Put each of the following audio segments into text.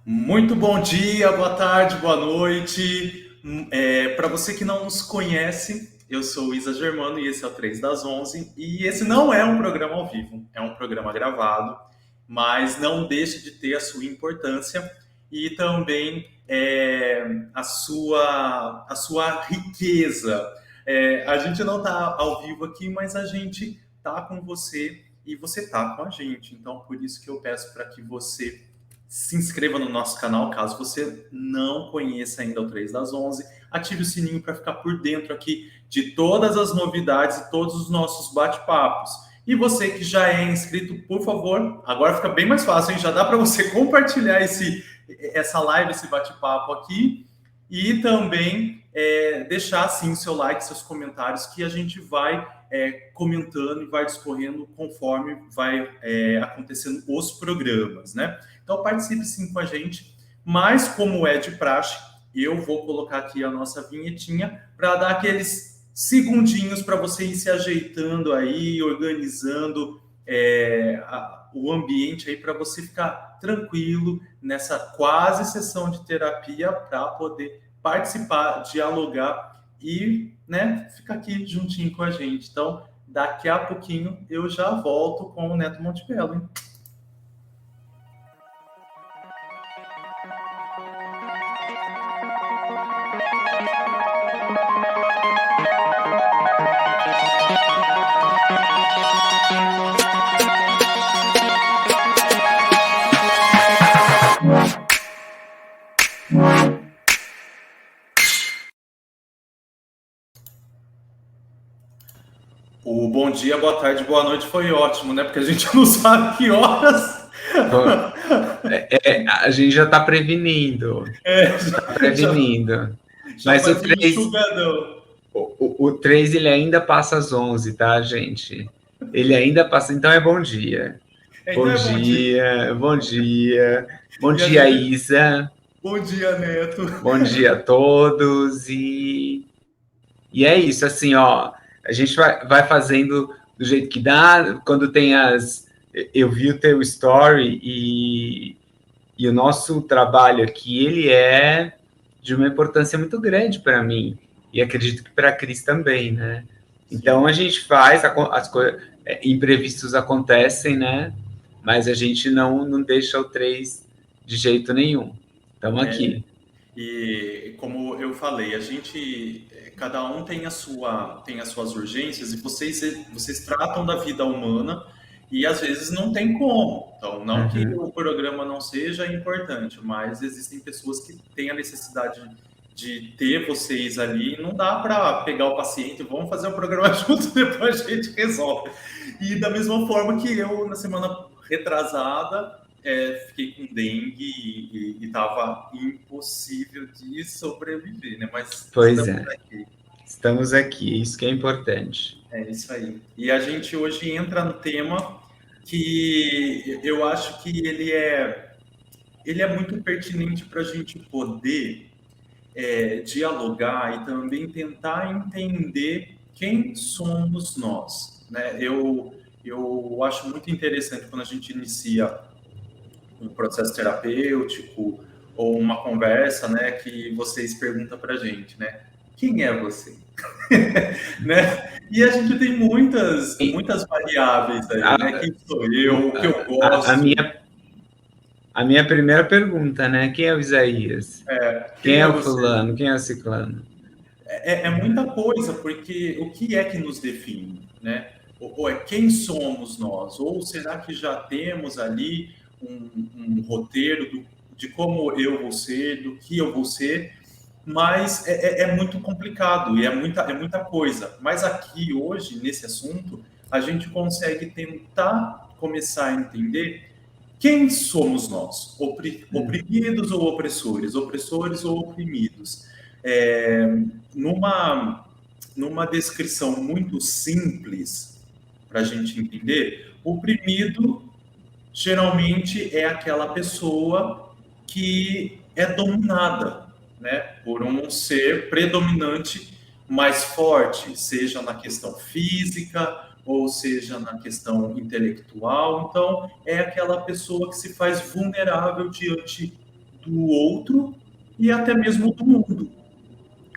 Muito bom dia, boa tarde, boa noite. Para você que não nos conhece, eu sou o Isa Germano e esse é o 3 das 11. E esse não é um programa ao vivo, é um programa gravado, mas não deixa de ter a sua importância e também a sua riqueza. A gente não está ao vivo aqui, mas a gente está com você e você está com a gente. Então, por isso que eu peço para que você se inscreva no nosso canal, caso você não conheça ainda o 3 das 11. Ative o sininho para ficar por dentro aqui de todas as novidades e todos os nossos bate-papos. E você que já é inscrito, por favor, agora fica bem mais fácil, hein? Já dá para você compartilhar essa live, esse bate-papo aqui. E também deixar, sim, seu like, seus comentários, que a gente vai comentando e vai discorrendo conforme vai acontecendo os programas, né? Então participe sim com a gente, mas como é de praxe, eu vou colocar aqui a nossa vinhetinha para dar aqueles segundinhos para você ir se ajeitando aí, organizando o ambiente aí para você ficar tranquilo nessa quase sessão de terapia para poder participar, dialogar e, né, ficar aqui juntinho com a gente. Então, daqui a pouquinho eu já volto com o Neto Montebello, hein? O bom dia, boa tarde, boa noite foi ótimo, né? Porque a gente não sabe que horas. A gente já está prevenindo. Prevenindo. Já Mas o faz um 3, enxugadão. o 3 ele ainda passa às 11, tá, gente? Ele ainda passa, então é bom dia. Então Bom é bom dia. dia, bom dia. Bom E a dia, gente. Isa. Bom dia, Neto. Bom dia a todos. E é isso, assim, ó. A gente vai fazendo do jeito que dá. Quando tem as. Eu vi o teu story e o nosso trabalho aqui, ele é de uma importância muito grande para mim, e acredito que para a Cris também, né? Então, Sim. a gente faz, as coisas, imprevistos acontecem, né? Mas a gente não deixa o 3 de jeito nenhum. Estamos aqui. E como eu falei, a gente, cada um tem as suas urgências e vocês tratam da vida humana e às vezes não tem como. Então, não que Uhum. o programa não seja importante, mas existem pessoas que têm a necessidade de ter vocês ali. Não dá para pegar o paciente, vamos fazer o programa junto, depois a gente resolve. E da mesma forma que eu, na semana retrasada, fiquei com dengue e estava impossível de sobreviver, né? Mas Pois estamos é, aqui. estamos aqui, isso que é importante. É isso aí. E a gente hoje entra no tema que eu acho que ele é muito pertinente para a gente poder dialogar e também tentar entender quem somos nós, né? Eu acho muito interessante quando a gente inicia um processo terapêutico ou uma conversa, né, que vocês perguntam para a gente, né, quem é você, né? E a gente tem muitas variáveis aí, né? A, Quem sou eu, o que eu a, a gosto, minha, a minha primeira pergunta, né? Quem é o Isaías? Quem quem é é o você? fulano? Quem é o ciclano? É muita coisa, porque o que é que nos define, né? Ou é quem somos nós? Ou será que já temos ali um roteiro de como eu vou ser, do que eu vou ser? Mas é muito complicado e é muita coisa. Mas aqui hoje, nesse assunto, a gente consegue tentar começar a entender quem somos nós, oprimidos ou opressores, opressores ou oprimidos. É, numa, numa descrição muito simples, para a gente entender, oprimido geralmente é aquela pessoa que é dominada, né, por um ser predominante mais forte, seja na questão física ou seja na questão intelectual. Então, é aquela pessoa que se faz vulnerável diante do outro e até mesmo do mundo.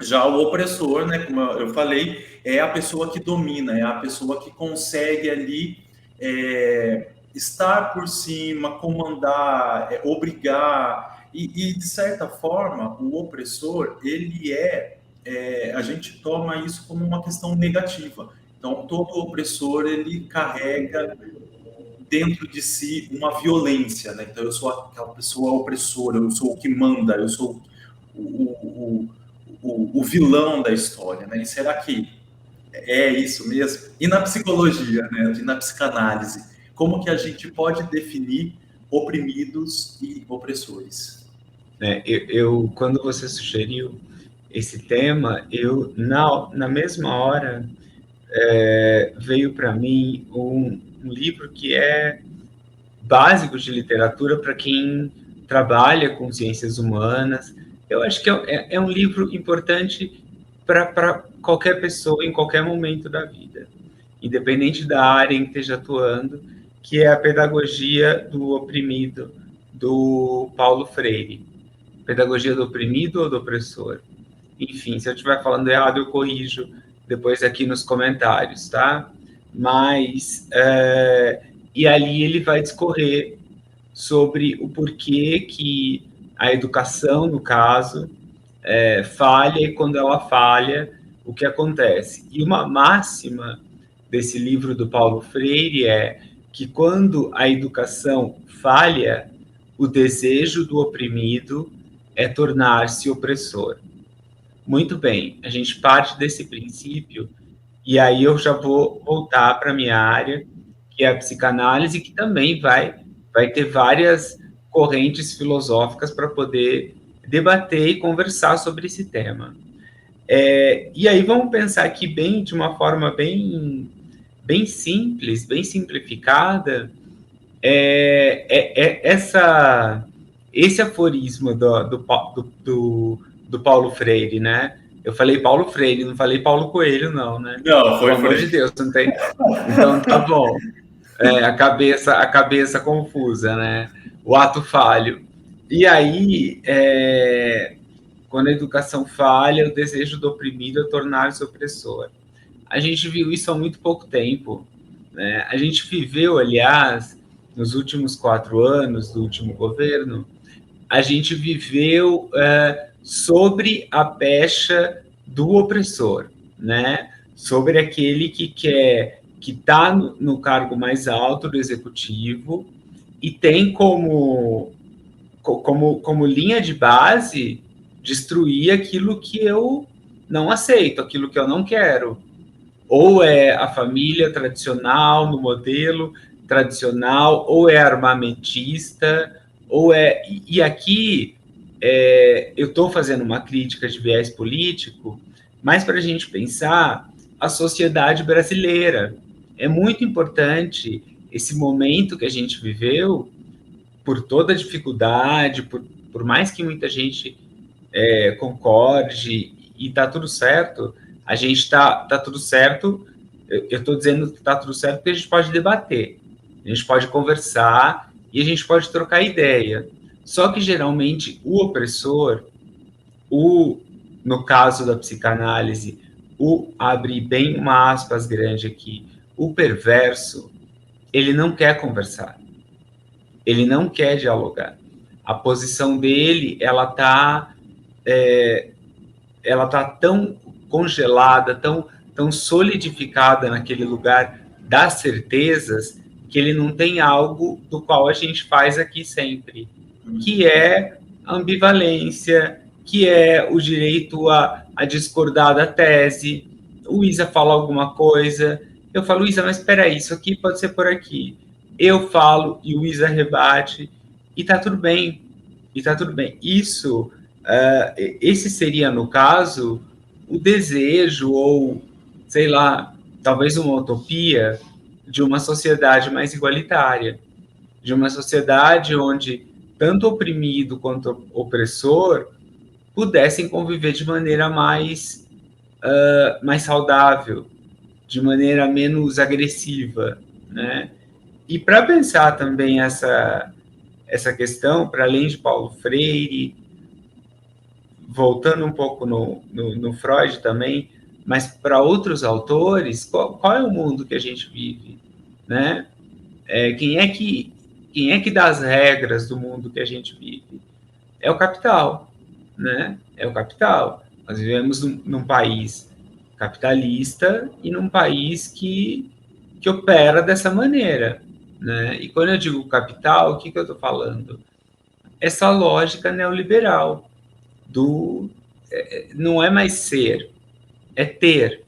Já o opressor, né, como eu falei, é a pessoa que domina, é a pessoa que consegue ali estar por cima, comandar, obrigar, e de certa forma, o opressor, ele a gente toma isso como uma questão negativa. Então, todo opressor, ele carrega dentro de si uma violência, né? Então, eu sou aquela pessoa opressora, eu sou o que manda, eu sou o vilão da história, né? E será que é isso mesmo? E na psicologia, né? E na psicanálise, como que a gente pode definir oprimidos e opressores? Quando você sugeriu esse tema, na mesma hora, veio para mim um livro que é básico de literatura para quem trabalha com ciências humanas. Eu acho que é um livro importante para qualquer pessoa em qualquer momento da vida, independente da área em que esteja atuando, que é a Pedagogia do Oprimido, do Paulo Freire. Pedagogia do Oprimido ou do Opressor? Enfim, se eu estiver falando errado, eu corrijo depois aqui nos comentários, tá? Mas, e ali ele vai discorrer sobre o porquê que a educação, no caso, falha, e quando ela falha, o que acontece. E uma máxima desse livro do Paulo Freire é que quando a educação falha, o desejo do oprimido é tornar-se opressor. Muito bem, a gente parte desse princípio, e aí eu já vou voltar para a minha área, que é a psicanálise, que também vai ter várias correntes filosóficas para poder debater e conversar sobre esse tema. E aí vamos pensar aqui de uma forma bem simples, bem simplificada, esse aforismo do Paulo Freire, né? Eu falei Paulo Freire, não falei Paulo Coelho, não, né? Não, Pelo amor de Deus, não tem. Então tá bom. A cabeça confusa, né? O ato falho. E aí, quando a educação falha, o desejo do oprimido é tornar-se opressor. A gente viu isso há muito pouco tempo, né? A gente viveu, aliás, nos últimos 4 anos do último governo, a gente viveu sobre a pecha do opressor, né? Sobre aquele que está no cargo mais alto do executivo e tem como linha de base destruir aquilo que eu não aceito, aquilo que eu não quero. Ou é a família tradicional, no modelo tradicional, ou é armamentista, ou é. E aqui eu estou fazendo uma crítica de viés político, mas para a gente pensar a sociedade brasileira. É muito importante esse momento que a gente viveu, por toda a dificuldade, por mais que muita gente concorde e está tudo certo, a gente está tudo certo. Eu estou dizendo que está tudo certo porque a gente pode debater, a gente pode conversar e a gente pode trocar ideia. Só que geralmente o opressor, no caso da psicanálise, abre bem uma aspas grande aqui, o perverso, ele não quer conversar, ele não quer dialogar. A posição dele, ela tá tão congelada, tão solidificada naquele lugar das certezas, que ele não tem algo do qual a gente faz aqui sempre, que é a ambivalência, que é o direito a discordar da tese. O Isa fala alguma coisa, eu falo, Isa, mas espera aí, isso aqui pode ser por aqui. Eu falo e o Isa rebate, e tá tudo bem. E tá tudo bem. Isso, esse seria, no caso, o desejo, ou, sei lá, talvez uma utopia de uma sociedade mais igualitária, de uma sociedade onde tanto oprimido quanto opressor pudessem conviver de maneira mais saudável, de maneira menos agressiva, né? E para pensar também essa questão, para além de Paulo Freire, voltando um pouco no Freud também, mas para outros autores, qual é o mundo que a gente vive, né? Quem é que dá as regras do mundo que a gente vive? É o capital, né? É o capital. Nós vivemos num país capitalista e num país que opera dessa maneira, né? E quando eu digo capital, o que eu estou falando? Essa lógica neoliberal do não é mais ser, é ter.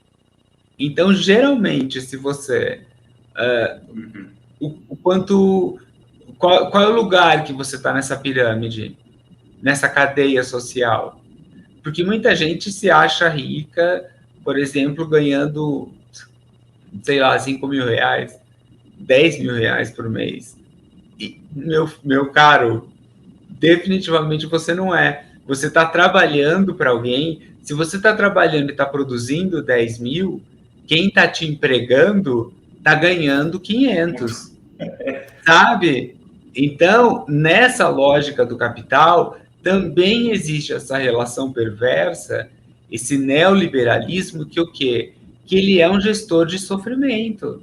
Então, geralmente, se você o quanto qual é o lugar que você está nessa pirâmide, nessa cadeia social? Porque muita gente se acha rica, por exemplo, ganhando, sei lá, 5 mil reais, 10 mil reais por mês. E, meu caro, definitivamente você não é. Você está trabalhando para alguém. Se você está trabalhando e está produzindo 10 mil, quem está te empregando está ganhando 500, sabe? Então, nessa lógica do capital, também existe essa relação perversa, esse neoliberalismo que o quê? Que ele é um gestor de sofrimento.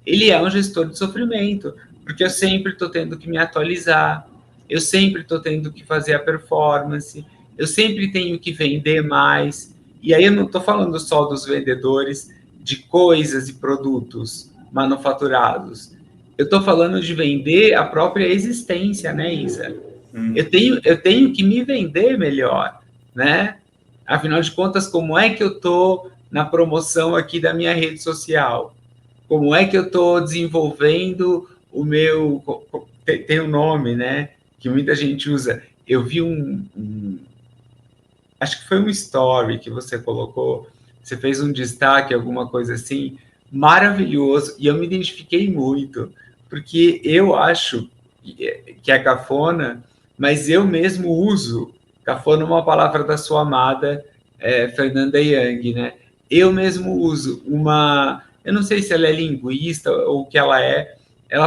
Ele é um gestor de sofrimento, porque eu sempre estou tendo que me atualizar, eu sempre estou tendo que fazer a performance, eu sempre tenho que vender mais. E aí eu não estou falando só dos vendedores de coisas e produtos manufaturados. Eu estou falando de vender a própria existência, né, Isa? Eu tenho que me vender melhor, né? Afinal de contas, como é que eu estou na promoção aqui da minha rede social? Como é que eu estou desenvolvendo o meu... Tem um nome, né? Que muita gente usa. Eu vi acho que foi um story que você colocou, você fez um destaque, alguma coisa assim, maravilhoso, e eu me identifiquei muito, porque eu acho que é cafona, mas eu mesmo uso, cafona é uma palavra da sua amada Fernanda Young, né? Eu mesmo uso eu não sei se ela é linguista ou o que ela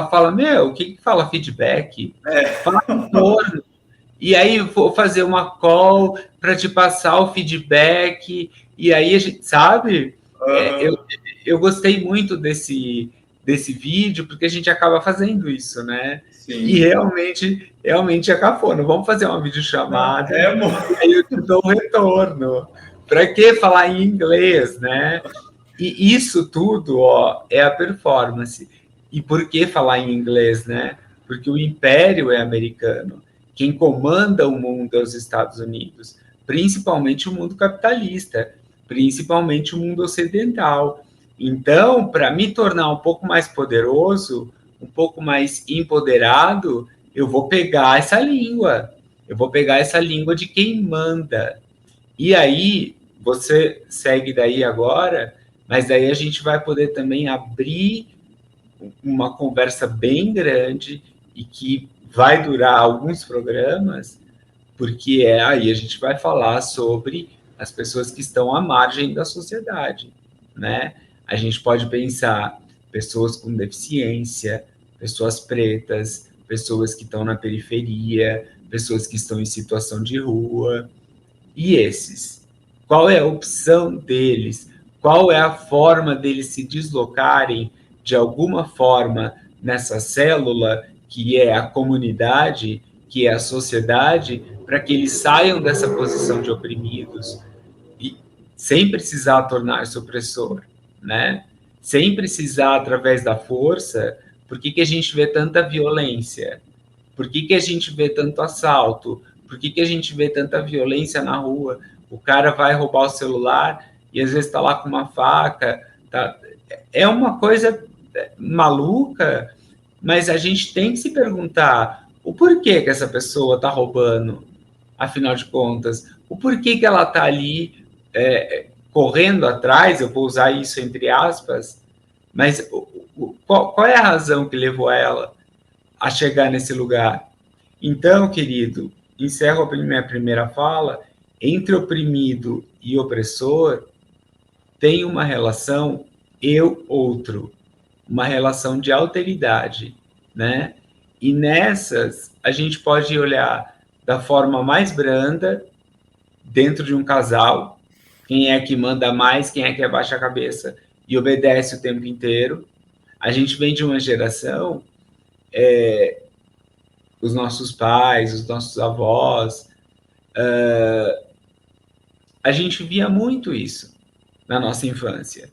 fala, o que fala feedback? Fala retorno. E aí vou fazer uma call para te passar o feedback, e aí a gente, sabe? Eu gostei muito desse vídeo, porque a gente acaba fazendo isso, né? E Sim. realmente é cafona. Vamos fazer uma videochamada, Amor. e aí eu te dou um retorno. Para que falar em inglês, né? E isso tudo, ó, é a performance. E por que falar em inglês, né? Porque o império é americano. Quem comanda o mundo é os Estados Unidos, principalmente o mundo capitalista, principalmente o mundo ocidental. Então, para me tornar um pouco mais poderoso, um pouco mais empoderado, eu vou pegar essa língua. Eu vou pegar essa língua de quem manda. E aí, você segue daí agora, mas daí a gente vai poder também abrir uma conversa bem grande e que vai durar alguns programas, porque aí a gente vai falar sobre as pessoas que estão à margem da sociedade, né? A gente pode pensar pessoas com deficiência, pessoas pretas, pessoas que estão na periferia, pessoas que estão em situação de rua. E esses? Qual é a opção deles? Qual é a forma deles se deslocarem de alguma forma nessa célula que é a comunidade, que é a sociedade, para que eles saiam dessa posição de oprimidos e sem precisar tornar-se opressor, né? Sem precisar através da força. Por que a gente vê tanta violência? Por que a gente vê tanto assalto? Por que a gente vê tanta violência na rua? O cara vai roubar o celular e às vezes está lá com uma faca. Tá? É uma coisa maluca, mas a gente tem que se perguntar o porquê que essa pessoa está roubando, afinal de contas. O porquê que ela está ali correndo atrás, eu vou usar isso entre aspas, mas qual é a razão que levou ela a chegar nesse lugar? Então, querido, encerro a minha primeira fala. Entre oprimido e opressor, tem uma relação eu-outro, uma relação de alteridade, né? E nessas, a gente pode olhar da forma mais branda, dentro de um casal, quem é que manda mais, quem é que abaixa a cabeça e obedece o tempo inteiro. A gente vem de uma geração, os nossos pais, os nossos avós, a gente via muito isso na nossa infância.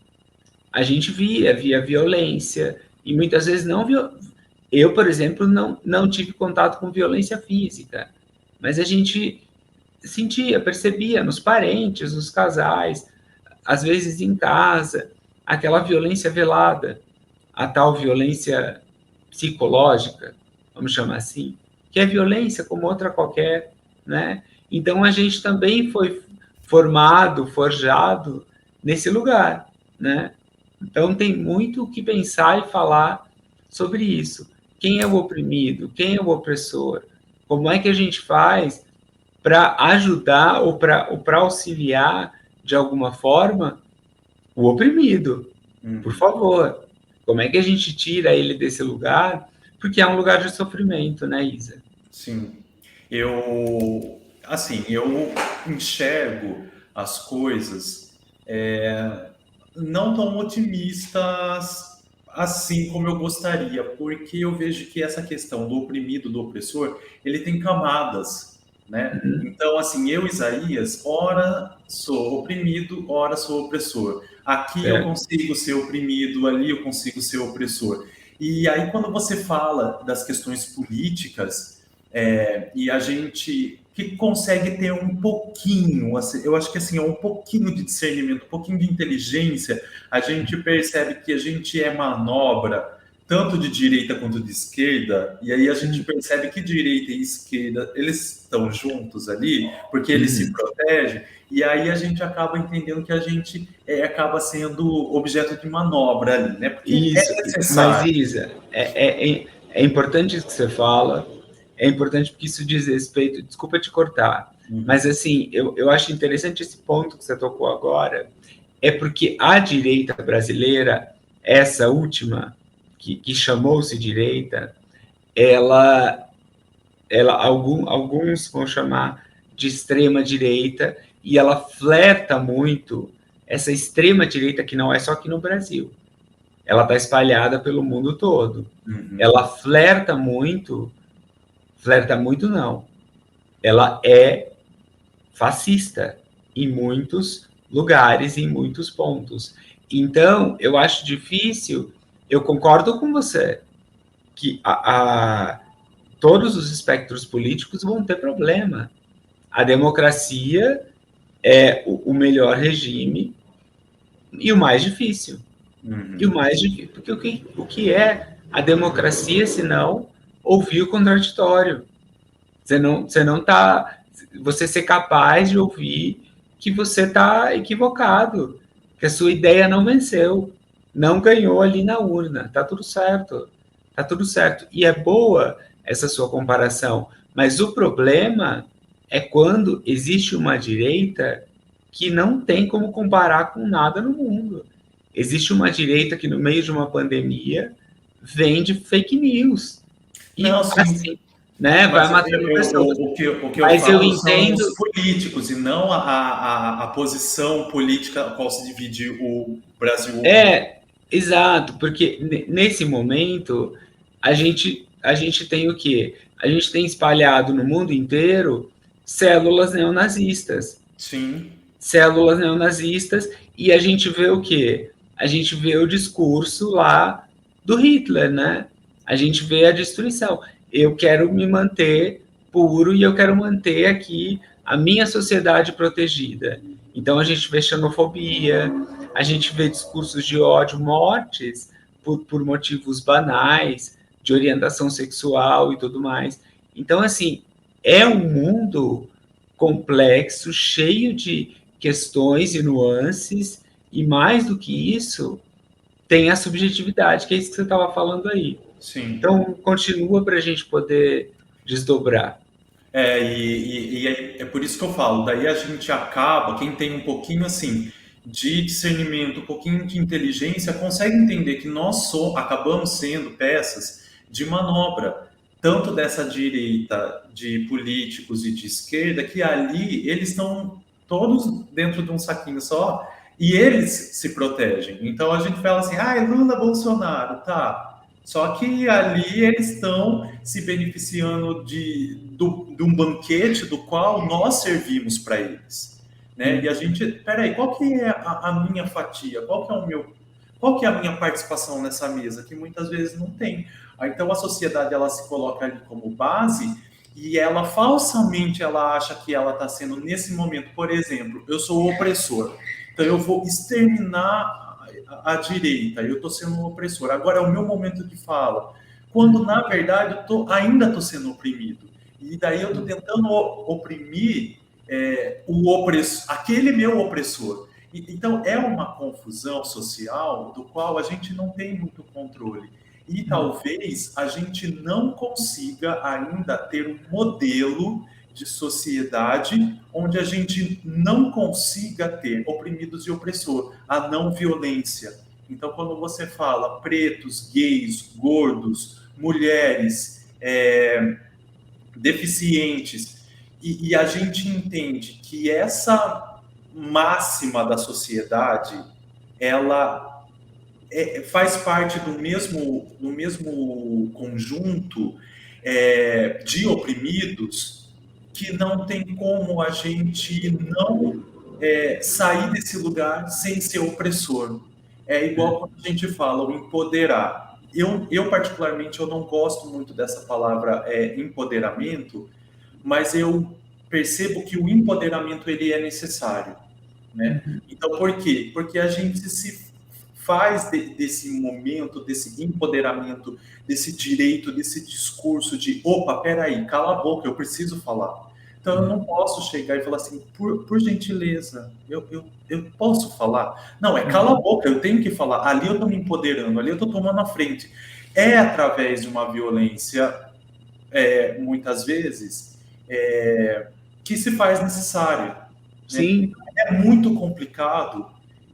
A gente via violência, e muitas vezes não viu. Eu, por exemplo, não tive contato com violência física, mas a gente sentia, percebia nos parentes, nos casais, às vezes em casa, aquela violência velada, a tal violência psicológica, vamos chamar assim, que é violência como outra qualquer, né? Então a gente também foi formado, forjado nesse lugar, né? Então tem muito o que pensar e falar sobre isso. Quem é o oprimido? Quem é o opressor? Como é que a gente faz para ajudar ou para auxiliar de alguma forma o oprimido? Por favor. Como é que a gente tira ele desse lugar? Porque é um lugar de sofrimento, né, Isa? Sim. Eu enxergo as coisas não tão otimistas assim como eu gostaria, porque eu vejo que essa questão do oprimido, do opressor, ele tem camadas, né? Então, assim, eu, Isaías, ora sou oprimido, ora sou opressor. Aqui eu Certo. consigo ser oprimido, ali eu consigo ser opressor. E aí, quando você fala das questões políticas, e a gente que consegue ter um pouquinho, assim, eu acho que assim, um pouquinho de discernimento, um pouquinho de inteligência, a gente percebe que a gente é manobra, tanto de direita quanto de esquerda, e aí a gente percebe que direita e esquerda, eles estão juntos ali, porque eles se protegem, e aí a gente acaba entendendo que a gente acaba sendo objeto de manobra ali, né? Porque Isso, é mas necessário. Isa, é importante isso que você fala, é importante porque isso diz respeito, desculpa te cortar, mas assim, eu acho interessante esse ponto que você tocou agora, é porque a direita brasileira, essa última, que chamou-se direita, alguns vão chamar de extrema direita, e ela flerta muito essa extrema direita que não é só aqui no Brasil, ela está espalhada pelo mundo todo. Ela flerta muito não, ela é fascista em muitos lugares, em muitos pontos. Então, eu acho difícil, eu concordo com você, que todos os espectros políticos vão ter problema. A democracia é o melhor regime e o mais difícil. E o mais difícil, porque o que é a democracia se não ouvir o contraditório? Você não tá, você ser capaz de ouvir que você está equivocado, que a sua ideia não venceu, não ganhou ali na urna, tá tudo certo, tá tudo certo. E é boa essa sua comparação, mas o problema é quando existe uma direita que não tem como comparar com nada no mundo. Existe uma direita que, no meio de uma pandemia, vende fake news. Não, E, sim. assim, né, vai Mas matando pessoas. o que eu Mas eu falo são entendo, os políticos e não a posição política a qual se divide o Brasil hoje. exato, porque nesse momento a gente tem o quê? A gente tem espalhado no mundo inteiro células neonazistas. Sim. Células neonazistas, e a gente vê o quê? A gente vê o discurso lá do Hitler, né? A gente vê a destruição. Eu quero me manter puro e eu quero manter aqui a minha sociedade protegida. Então a gente vê xenofobia, a gente vê discursos de ódio, mortes por motivos banais, de orientação sexual e tudo mais. Então, assim, é um mundo complexo, cheio de questões e nuances, e mais do que isso, tem a subjetividade, que é isso que você estava falando aí. Sim. Então, continua para a gente poder desdobrar. É por isso que eu falo, daí a gente acaba, quem tem um pouquinho assim de discernimento, um pouquinho de inteligência, consegue entender que nós acabamos sendo peças de manobra. tanto dessa direita de políticos e de esquerda, que ali eles estão todos dentro de um saquinho só e eles se protegem. Então a gente fala assim, Lula, Bolsonaro, tá. Só que ali eles estão se beneficiando de um banquete do qual nós servimos para eles. Né? E a gente, peraí, qual que é a minha fatia? Qual que é a minha participação nessa mesa? Que muitas vezes não tem. Então a sociedade ela se coloca ali como base e ela falsamente ela acha que ela está sendo nesse momento, por exemplo, eu sou o opressor, então eu vou exterminar a direita, eu estou sendo um opressor. Agora é o meu momento de fala, quando na verdade ainda estou sendo oprimido. E daí eu estou tentando oprimir o opressor, aquele meu opressor. Então é uma confusão social do qual a gente não tem muito controle. E talvez a gente não consiga ainda ter um modelo de sociedade onde a gente não consiga ter oprimidos e opressor, a não violência. Então, quando você fala pretos, gays, gordos, mulheres, deficientes, e a gente entende que essa máxima da sociedade, ela faz parte do mesmo conjunto de oprimidos, que não tem como a gente não sair desse lugar sem ser opressor. É igual quando a gente fala o empoderar. Eu particularmente, eu não gosto muito dessa palavra empoderamento, mas eu percebo que o empoderamento ele é necessário. Né? Então, por quê? Porque a gente se faz desse momento, desse empoderamento, desse direito, desse discurso de opa, peraí, cala a boca, eu preciso falar. Então eu não posso chegar e falar assim, por gentileza, eu posso falar? Não, cala a boca, eu tenho que falar. Ali eu estou me empoderando, ali eu estou tomando a frente. É através de uma violência, muitas vezes, que se faz necessário. Sim. Né? É muito complicado.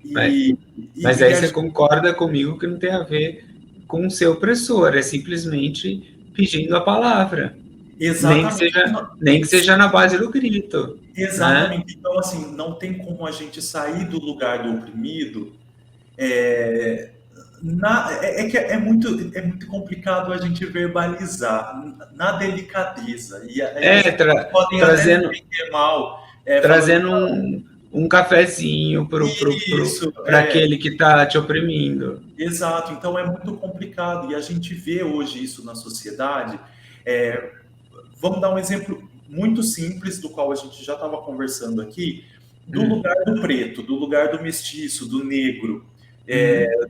Mas aí você concorda comigo que não tem a ver com ser opressor, é simplesmente pedindo a palavra. Exatamente. Nem que seja na base do grito. Exatamente. Né? Então, assim, não tem como a gente sair do lugar do oprimido. É muito complicado a gente verbalizar na delicadeza. E podem trazendo, até entender mal. Trazendo um cafezinho para aquele que está te oprimindo. Exato. Então é muito complicado. E a gente vê hoje isso na sociedade. Vamos dar um exemplo muito simples, do qual a gente já estava conversando aqui, do lugar do preto, do lugar do mestiço, do negro,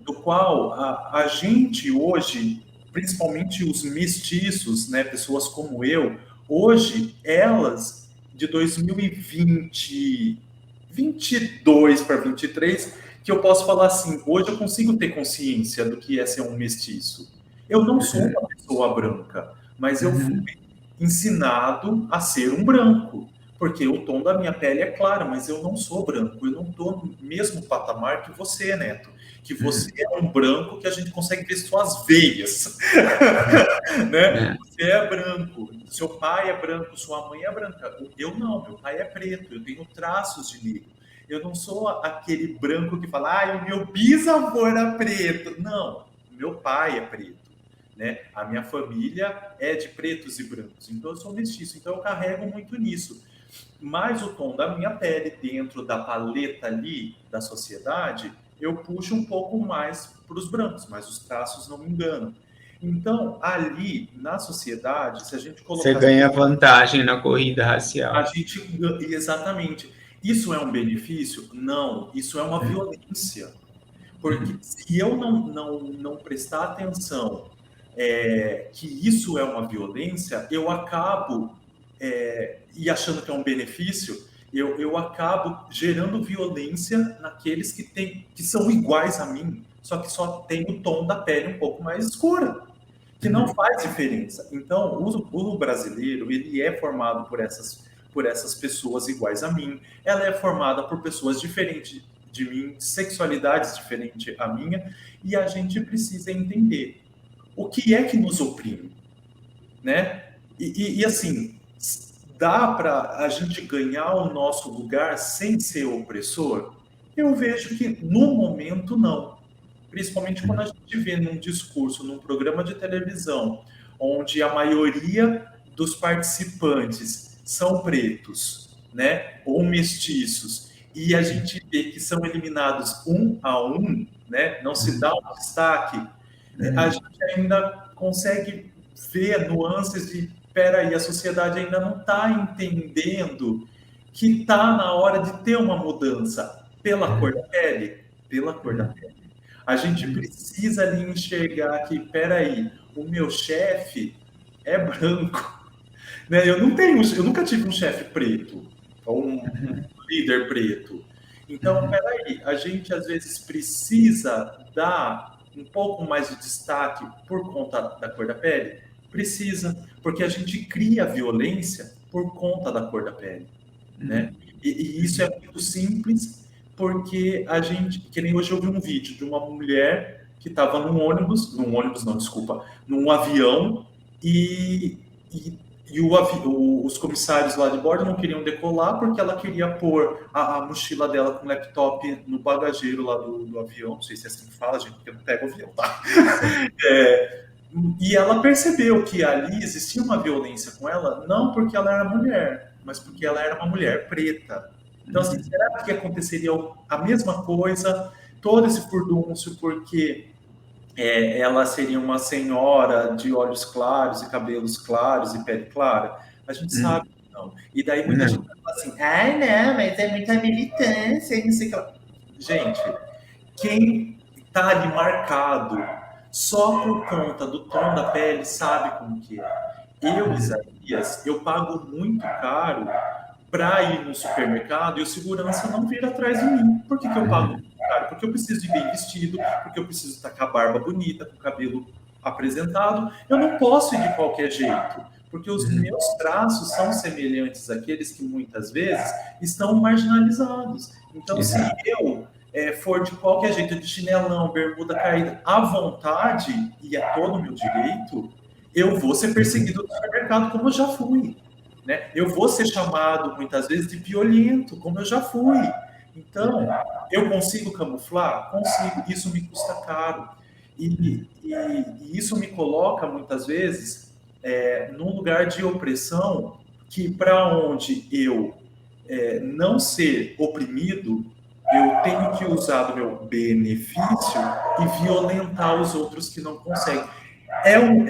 do qual a gente hoje, principalmente os mestiços, né, pessoas como eu, hoje, elas, de 2020, 22 para 23, que eu posso falar assim, hoje eu consigo ter consciência do que é ser um mestiço. Eu não sou uma pessoa branca, mas eu fui ensinado a ser um branco, porque o tom da minha pele é claro, mas eu não sou branco, eu não estou no mesmo patamar que você, Neto, que você é um branco que a gente consegue ver suas veias, né? Você é branco, seu pai é branco, sua mãe é branca, eu não, meu pai é preto, eu tenho traços de negro, eu não sou aquele branco que fala, o meu bisavô era preto, não, meu pai é preto. Né? A minha família é de pretos e brancos, então eu sou mestiço, então eu carrego muito nisso. Mas o tom da minha pele dentro da paleta ali da sociedade, eu puxo um pouco mais para os brancos, mas os traços não me enganam. Então, ali na sociedade, se a gente colocar... Você ganha vantagem na corrida racial. A gente, exatamente. Isso é um benefício? Não, isso é uma violência. Porque se eu não prestar atenção que isso é uma violência, eu acabo, e achando que é um benefício, eu acabo gerando violência naqueles que são iguais a mim, só que só tem o tom da pele um pouco mais escura, que não faz diferença. Então, o brasileiro, ele é formado por essas pessoas iguais a mim, ela é formada por pessoas diferentes de mim, sexualidades diferentes à minha, e a gente precisa entender o que é que nos oprime. né? E assim, dá para a gente ganhar o nosso lugar sem ser opressor? Eu vejo que no momento não. Principalmente quando a gente vê num discurso, num programa de televisão, onde a maioria dos participantes são pretos, né, ou mestiços, e a gente vê que são eliminados um a um, né, não se dá um destaque, a gente ainda consegue ver nuances de, peraí, a sociedade ainda não está entendendo que está na hora de ter uma mudança pela cor da pele, pela cor da pele. A gente precisa ali enxergar que, peraí, o meu chefe é branco, né? Eu nunca tive um chefe preto ou um líder preto. Então, peraí, a gente às vezes precisa dar um pouco mais de destaque por conta da cor da pele? Precisa, porque a gente cria violência por conta da cor da pele, né? E isso é muito simples, porque a gente, que nem hoje eu vi um vídeo de uma mulher que estava num ônibus não, desculpa, num avião, e os comissários lá de bordo não queriam decolar porque ela queria pôr a mochila dela com o laptop no bagageiro lá do avião. Não sei se é assim que fala, gente, porque eu não pego o avião, tá? E ela percebeu que ali existia uma violência com ela, não porque ela era mulher, mas porque ela era uma mulher preta. Então, assim, será que aconteceria a mesma coisa, todo esse furdúncio, porque ela seria uma senhora de olhos claros e cabelos claros e pele clara? A gente sabe que não. E daí muita gente fala assim, ai, não, mas é muita militância e não sei o que lá. Gente, quem está ali marcado só por conta do tom da pele sabe como que é. Eu, Isaías, eu pago muito caro para ir no supermercado e o segurança não vir atrás de mim. Por que eu pago muito caro? Porque eu preciso ir bem vestido, porque eu preciso estar com a barba bonita, com o cabelo apresentado. Eu não posso ir de qualquer jeito, porque os meus traços são semelhantes àqueles que muitas vezes estão marginalizados. Então, se eu for de qualquer jeito, de chinelão, bermuda caída, à vontade, e é todo o meu direito, eu vou ser perseguido no supermercado, como eu já fui. Né? Eu vou ser chamado, muitas vezes, de violento, como eu já fui. Então, eu consigo camuflar? Consigo. Isso me custa caro. E isso me coloca, muitas vezes, num lugar de opressão que, para onde eu não ser oprimido, eu tenho que usar do meu benefício e violentar os outros que não conseguem. É um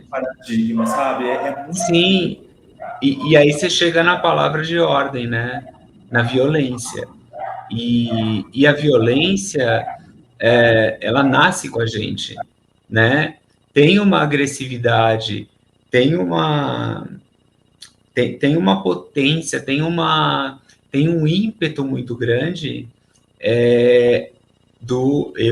paradigma, sabe? Muito... Sim, e aí você chega na palavra de ordem, né? Na violência. E a violência, ela nasce com a gente, né? Tem uma agressividade, tem uma potência, tem um ímpeto muito grande,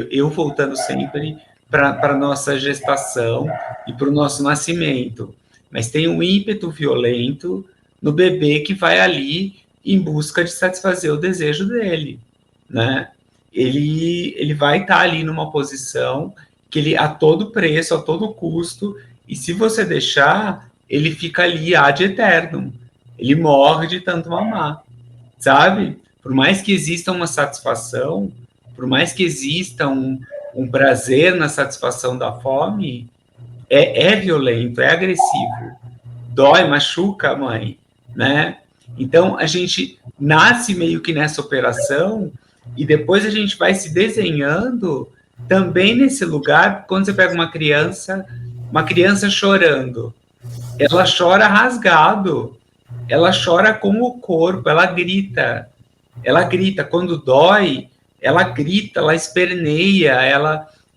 eu voltando sempre para a nossa gestação e para o nosso nascimento, mas tem um ímpeto violento no bebê que vai ali em busca de satisfazer o desejo dele, né? Ele vai estar ali numa posição que ele, a todo preço, a todo custo, e se você deixar, ele fica ali ad eternum, ele morre de tanto mamar, sabe? Por mais que exista uma satisfação, por mais que exista um prazer na satisfação da fome, é violento, é agressivo, dói, machuca a mãe, né? Então, a gente nasce meio que nessa operação e depois a gente vai se desenhando também nesse lugar. Quando você pega uma criança chorando, ela chora rasgado, ela chora com o corpo, ela grita, quando dói, ela grita, ela esperneia,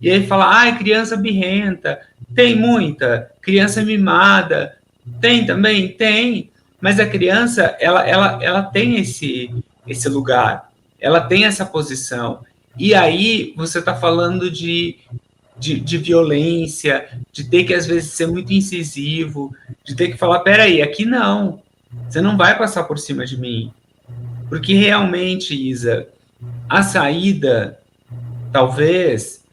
e aí fala, ai, criança birrenta, tem muita, criança mimada, tem também, tem, mas a criança, ela tem esse lugar, ela tem essa posição, e aí você está falando de violência, de ter que às vezes ser muito incisivo, de ter que falar, peraí, aqui não, você não vai passar por cima de mim, porque realmente, Isa, a saída talvez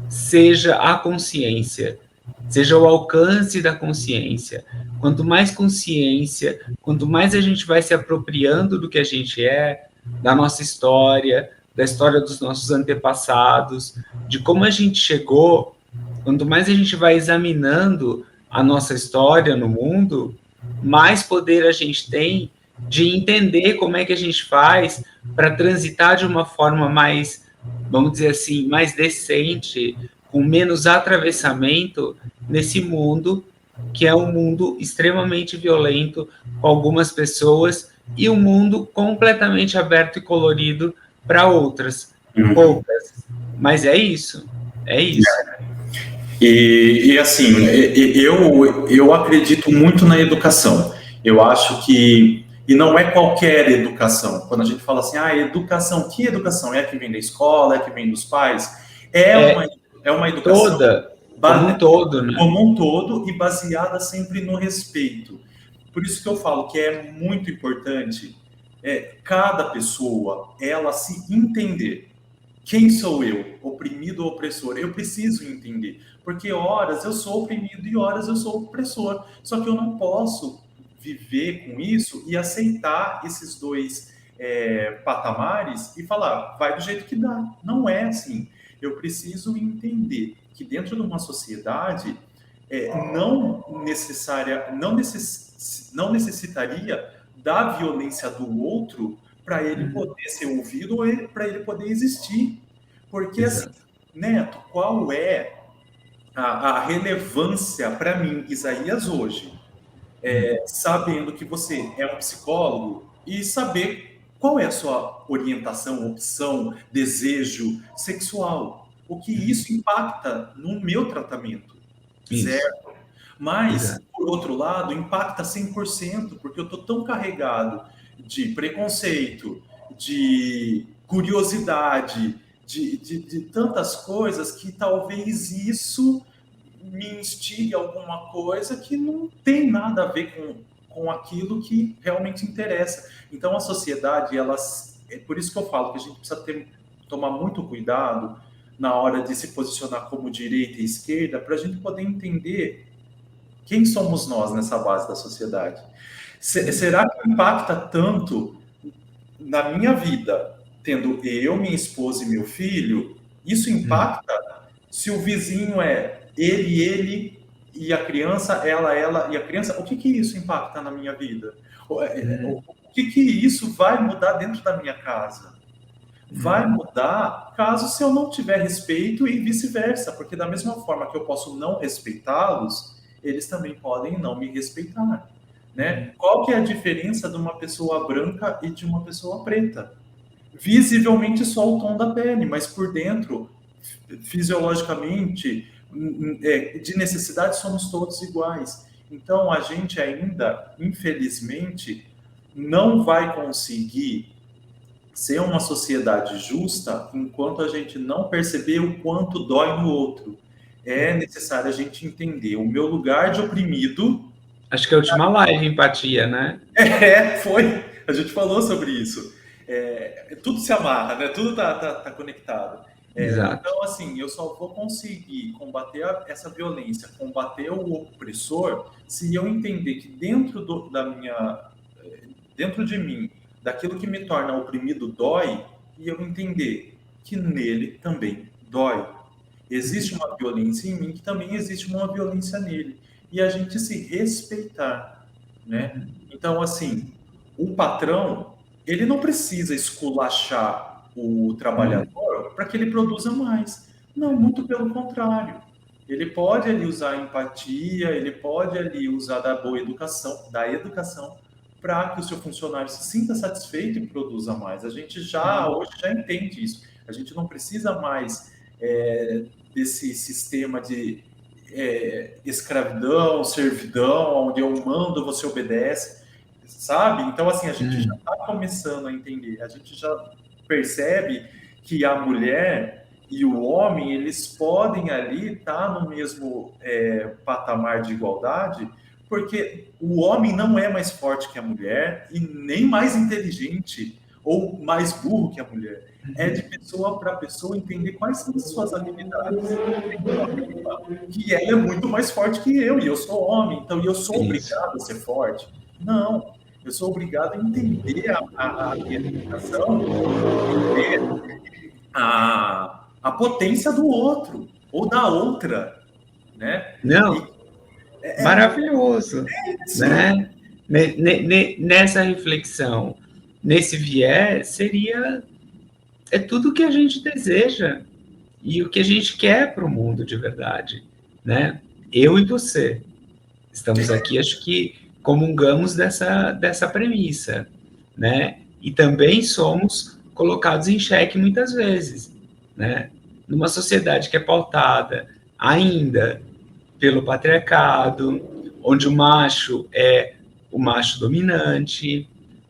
seja a consciência seja o alcance da consciência. Quanto mais consciência, quanto mais a gente vai se apropriando do que a gente é, da nossa história, da história dos nossos antepassados, de como a gente chegou, quanto mais a gente vai examinando a nossa história no mundo, mais poder a gente tem de entender como é que a gente faz para transitar de uma forma mais, vamos dizer assim, mais decente, com menos atravessamento nesse mundo que é um mundo extremamente violento com algumas pessoas e um mundo completamente aberto e colorido para outras, poucas. Mas é isso, é isso. E assim, eu acredito muito na educação. Eu acho que, e não é qualquer educação. Quando a gente fala assim, educação, que educação? É a que vem da escola, é a que vem dos pais? É uma, É é uma educação toda, como um todo, né? como um todo e baseada sempre no respeito. Por isso que eu falo que é muito importante cada pessoa, ela se entender. Quem sou eu? Oprimido ou opressor? Eu preciso entender. Porque horas eu sou oprimido e horas eu sou opressor. Só que eu não posso viver com isso e aceitar esses dois patamares e falar, vai do jeito que dá. Não é assim. Eu preciso entender que dentro de uma sociedade não necessitaria da violência do outro para ele poder ser ouvido ou para ele poder existir. Porque, assim, Exato. Neto, qual é a relevância para mim, Isaías, hoje, sabendo que você é um psicólogo e saber qual é a sua orientação, opção, desejo sexual? O que isso impacta no meu tratamento, Isso, certo? Mas, exato. por outro lado, impacta 100%, porque eu estou tão carregado de preconceito, de curiosidade, de tantas coisas que talvez isso me instigue a alguma coisa que não tem nada a ver com aquilo que realmente interessa. Então, a sociedade, é por isso que eu falo que a gente precisa tomar muito cuidado na hora de se posicionar como direita e esquerda, para a gente poder entender quem somos nós nessa base da sociedade? Será que impacta tanto na minha vida, tendo eu, minha esposa e meu filho? Isso impacta se o vizinho é ele e a criança, ela e a criança? O que isso impacta na minha vida? O que isso vai mudar dentro da minha casa? Vai mudar caso se eu não tiver respeito e vice-versa, porque da mesma forma que eu posso não respeitá-los, eles também podem não me respeitar, né? Qual que é a diferença de uma pessoa branca e de uma pessoa preta? Visivelmente só o tom da pele, mas por dentro, fisiologicamente, de necessidade, somos todos iguais. Então a gente ainda, infelizmente, não vai conseguir ser uma sociedade justa enquanto a gente não perceber o quanto dói no outro. É necessário a gente entender o meu lugar de oprimido. Acho que é a última live, empatia, né? Foi. A gente falou sobre isso. Tudo se amarra, né? Tudo tá conectado. Exato. Então, assim, eu só vou conseguir combater essa violência, combater o opressor, se eu entender que dentro de mim, daquilo que me torna oprimido dói, e eu entender que nele também dói. Existe uma violência em mim que também existe uma violência nele. E a gente se respeitar, né? Então, assim, o patrão, ele não precisa esculachar o trabalhador para que ele produza mais. Não, muito pelo contrário. Ele pode ali usar a empatia, ele pode ali usar da educação para que o seu funcionário se sinta satisfeito e produza mais. A gente hoje já entende isso. A gente não precisa mais desse sistema de escravidão, servidão, onde eu mando, você obedece, sabe? Então, assim, a gente já está começando a entender, a gente já percebe que a mulher e o homem, eles podem ali estar no mesmo patamar de igualdade, porque o homem não é mais forte que a mulher e nem mais inteligente ou mais burro que a mulher. É de pessoa para pessoa entender quais são as suas habilidades. Que ela é muito mais forte que eu, e eu sou homem, então eu sou Isso. obrigado a ser forte. Não, eu sou obrigado a entender a minha limitação, entender a potência do outro, ou da outra, né? E Não, maravilhoso, isso. né? Nessa reflexão, nesse viés, é tudo o que a gente deseja e o que a gente quer para o mundo de verdade, né? Eu e você estamos aqui, acho que comungamos dessa premissa, né? E também somos colocados em xeque muitas vezes, né? Numa sociedade que é pautada ainda pelo patriarcado, onde o macho é o macho dominante,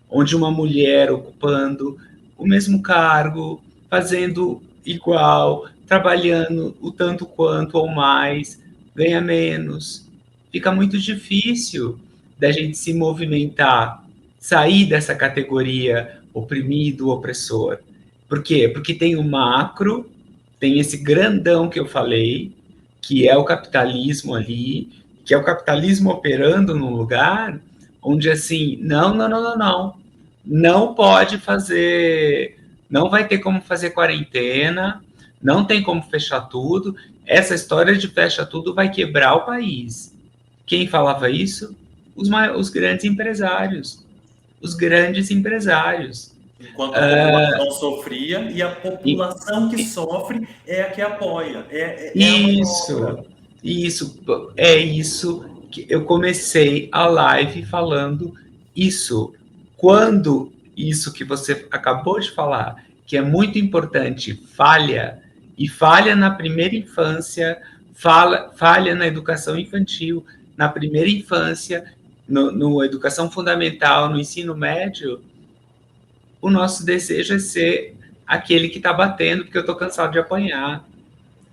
onde uma mulher ocupando o mesmo cargo, fazendo igual, trabalhando o tanto quanto ou mais, ganha menos. Fica muito difícil da gente se movimentar, sair dessa categoria oprimido, opressor. Por quê? Porque tem o macro, tem esse grandão que eu falei, que é o capitalismo ali, que é o capitalismo operando num lugar onde assim, não pode fazer, não vai ter como fazer quarentena, não tem como fechar tudo, essa história de fecha tudo vai quebrar o país. Quem falava isso? Os grandes empresários. Os grandes empresários. Enquanto a população sofria, e a população que sofre é a que apoia, é a Isso, manobra. é isso que eu comecei a live falando isso. Quando isso que você acabou de falar, que é muito importante, falha, e falha na primeira infância, falha na educação infantil, na primeira infância, no educação fundamental, no ensino médio, o nosso desejo é ser aquele que está batendo, porque eu estou cansado de apanhar.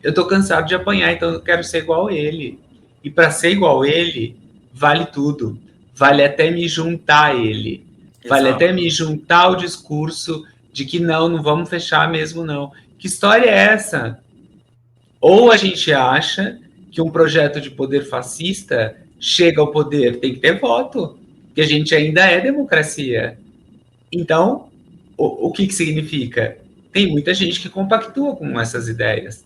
Eu estou cansado de apanhar, então eu quero ser igual ele. E para ser igual ele, vale tudo. Vale até me juntar a ele. Vale até Exato. me juntar ao discurso de que não vamos fechar mesmo, não. Que história é essa? Ou a gente acha que um projeto de poder fascista chega ao poder, tem que ter voto, que a gente ainda é democracia. Então, o que significa? Tem muita gente que compactua com essas ideias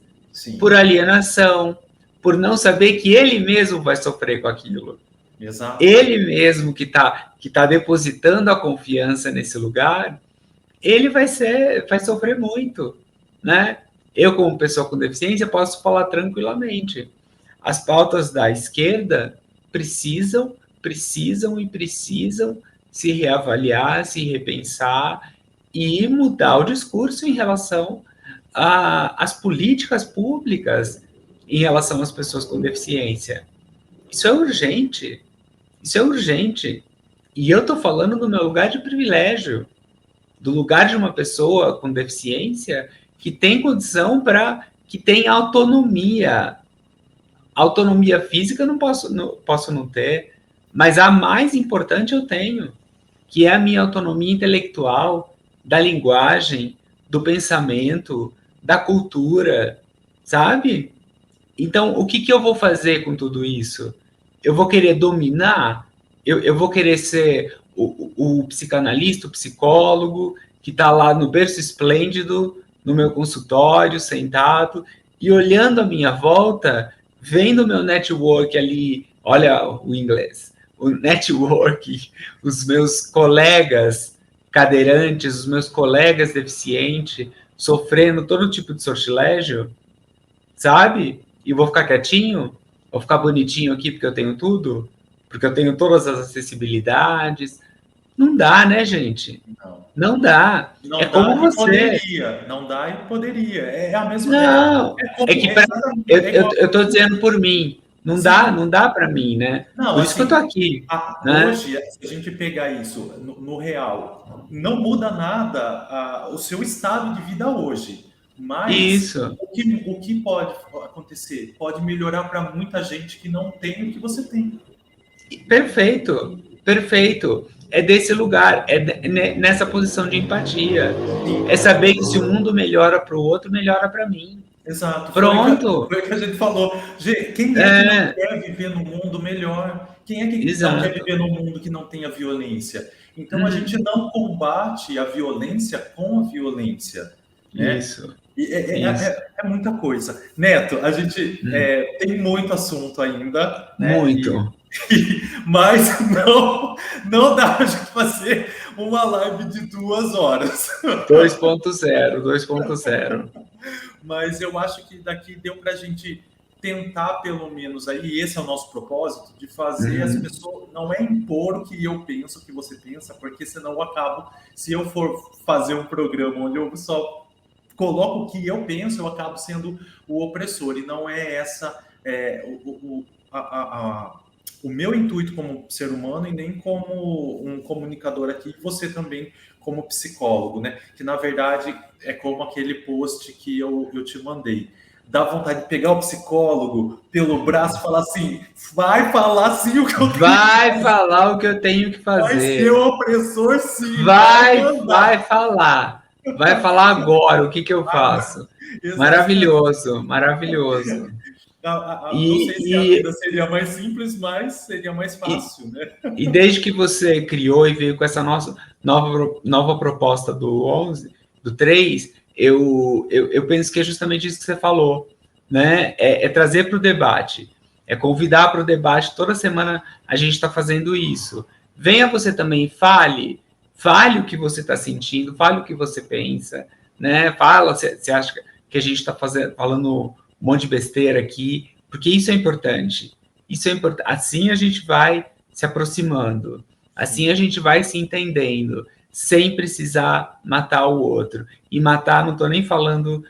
por Sim, alienação, por não saber que ele mesmo vai sofrer com aquilo. exato. Ele mesmo que tá depositando a confiança nesse lugar, ele vai sofrer muito, né? Eu, como pessoa com deficiência, posso falar tranquilamente. As pautas da esquerda precisam se reavaliar, se repensar e mudar o discurso em relação às políticas públicas em relação às pessoas com deficiência. Isso é urgente. Isso é urgente. E eu estou falando do meu lugar de privilégio, do lugar de uma pessoa com deficiência que tem condição que tem autonomia. Autonomia física eu posso não ter, mas a mais importante eu tenho, que é a minha autonomia intelectual, da linguagem, do pensamento, da cultura, sabe? Então, o que eu vou fazer com tudo isso? Eu vou querer dominar? Eu vou querer ser o psicanalista, o psicólogo, que está lá no berço esplêndido, no meu consultório, sentado, e olhando à minha volta, vendo o meu network ali, olha o inglês, o network, os meus colegas cadeirantes, os meus colegas deficientes, sofrendo todo tipo de sortilégio, sabe? E vou ficar quietinho, vou ficar bonitinho aqui porque eu tenho tudo, porque eu tenho todas as acessibilidades. Não dá, né, gente? Não. Não dá. É Não como dá e você. poderia. Não dá e poderia. É a mesma. Não. É Como, que é exatamente. É igual. eu tô dizendo por mim. Sim. Não dá para mim, né? Não, Por isso que eu tô assim, aqui, né? hoje, se a gente pegar isso no real, não muda nada o seu estado de vida hoje. Mas Isso. o que pode acontecer? Pode melhorar para muita gente que não tem o que você tem. Perfeito, perfeito. é desse lugar, nessa posição de empatia. Sim. É saber que se o mundo melhora para o outro, melhora para mim. Exato, Pronto. foi o que a gente falou. Gente, quem é que não quer viver num mundo melhor? Quem é que não quer Exato. viver num mundo que não tenha violência? Então a gente não combate a violência com a violência, né? Isso. E é muita coisa. Neto, a gente tem muito assunto ainda, né? Muito. Mas não dá para fazer uma live de 2 horas. 2.0. Mas eu acho que daqui deu para a gente tentar, pelo menos, aí, e esse é o nosso propósito, de fazer as pessoas, não é impor o que eu penso, o que você pensa, porque senão eu acabo, se eu for fazer um programa onde eu só coloco o que eu penso, eu acabo sendo o opressor, e não é essa o meu intuito como ser humano e nem como um comunicador aqui, e você também como psicólogo, né? Que na verdade é como aquele post que eu te mandei. Dá vontade de pegar o psicólogo pelo braço e falar assim: vai falar sim o que eu tenho Vai falar o que eu tenho que fazer. Vai ser o opressor sim. Vai falar. Vai falar agora o que eu faço. Maravilhoso. Não sei se a vida seria mais simples, mas seria mais fácil, né? E desde que você criou e veio com essa nossa nova proposta do 11, do 3, eu penso que é justamente isso que você falou, né? É trazer para o debate, é convidar para o debate. Toda semana a gente está fazendo isso. Venha você também, fale o que você está sentindo, fale o que você pensa, né? Fala se acha que a gente está falando um monte de besteira aqui, porque isso é importante. Isso é importante. Assim a gente vai se aproximando. Assim a gente vai se entendendo, sem precisar matar o outro. E matar, não estou nem falando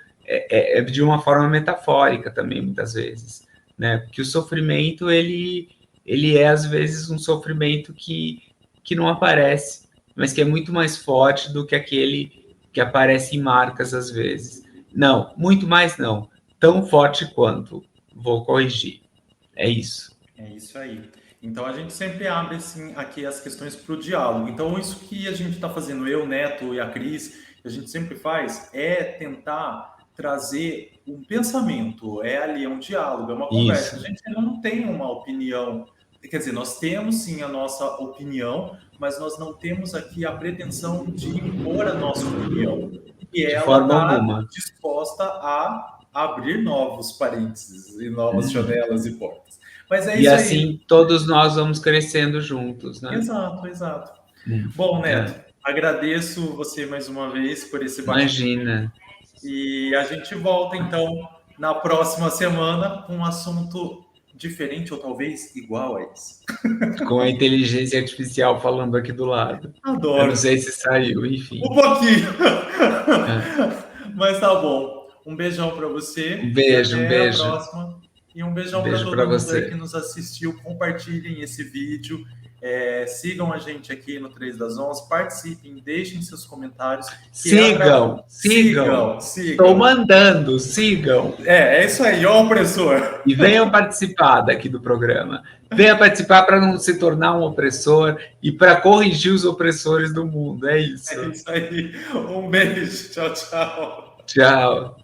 de uma forma metafórica também, muitas vezes, né? Porque o sofrimento, ele é, às vezes, um sofrimento que não aparece, mas que é muito mais forte do que aquele que aparece em marcas, às vezes. Não, muito mais não. Tão forte quanto. Vou corrigir. É isso. É isso aí. Então a gente sempre abre assim, aqui as questões para o diálogo. Então isso que a gente está fazendo, eu, Neto e a Cris, que a gente sempre faz, é tentar trazer um pensamento, é ali, é um diálogo, é uma conversa. Isso. A gente não tem uma opinião, quer dizer, nós temos sim a nossa opinião, mas nós não temos aqui a pretensão de impor a nossa opinião. E ela está disposta a abrir novos parênteses e novas janelas e portas. Mas é isso assim, aí. todos nós vamos crescendo juntos, né? Exato. Bom, Neto, agradeço você mais uma vez por esse bate-papo. Imagina. E a gente volta, então, na próxima semana com um assunto diferente ou talvez igual a esse. Com a inteligência artificial falando aqui do lado. Adoro. Eu não sei se saiu, enfim. Um pouquinho. Mas tá bom. Um beijão para você. Um beijo. Até a próxima. E um beijão para todo mundo aí que nos assistiu. Compartilhem esse vídeo. Sigam a gente aqui no 3 das 11. Participem, deixem seus comentários. Sigam. Estou mandando, sigam. É isso aí, ó, opressor. E venham participar daqui do programa. Venham participar para não se tornar um opressor e para corrigir os opressores do mundo. É isso. É isso aí. Um beijo. Tchau. Tchau.